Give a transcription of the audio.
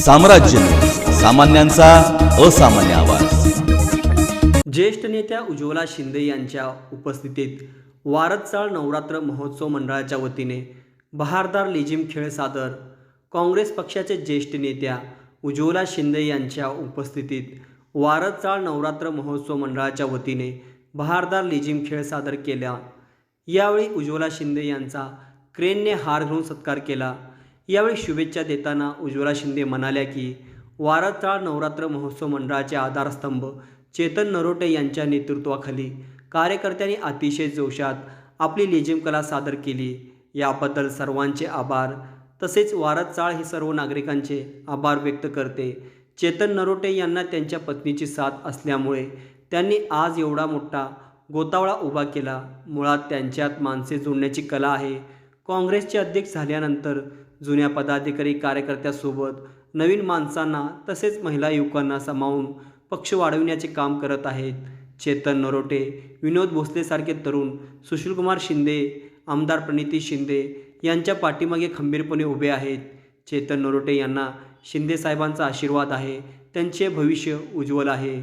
साम्राज्य, सामान्यांचा असामान्य आवाज। ज्येष्ठ नेत्या उज्ज्वला शिंदे यांच्या उपस्थितीत वारदचाळ नवरात्र महोत्सव मंडळाच्या वतीने बहारदार लेझिम खेळ सादर। काँग्रेस पक्षाचे ज्येष्ठ नेत्या उज्ज्वला शिंदे यांच्या उपस्थितीत वारदचाळ नवरात्र महोत्सव मंडळाच्या वतीने बहारदार लेझिम खेळ सादर केला। यावेळी उज्ज्वला शिंदे यांचा क्रेनने हार घालून सत्कार केला। यावेळी शुभेच्छा देताना उज्ज्वला शिंदे म्हणाल्या की वारदचाळ नवरात्र महोत्सव मंडळाचे आधारस्तंभ चेतन नरोटे यांच्या नेतृत्वाखाली कार्यकर्त्यांनी अतिशय जोशात आपली लेझिम कला सादर केली। याबद्दल सर्वांचे आभार, तसेच वारदचाळ हे सर्व नागरिकांचे आभार व्यक्त करते। चेतन नरोटे यांना त्यांच्या पत्नीची साथ असल्यामुळे त्यांनी आज एवढा मोठा गोतावळा उभा केला। मुळात त्यांच्यात माणसे जोडण्याची कला आहे। काँग्रेसचे अध्यक्ष झाल्यानंतर जुन्या पदाधिकारी कार्यकर्त्यांसोबत नवीन माणसांना तसेच महिला युवकांना सामावून पक्ष वाढविण्याचे काम करत आहेत। चेतन नरोटे, विनोद भोसलेसारखे तरुण, सुशीलकुमार शिंदे, आमदार प्रणिती शिंदे यांच्या पाठीमागे खंबीरपणे उभे आहेत। चेतन नरोटे यांना शिंदे साहेबांचा आशीर्वाद आहे। त्यांचे भविष्य उज्ज्वल आहे।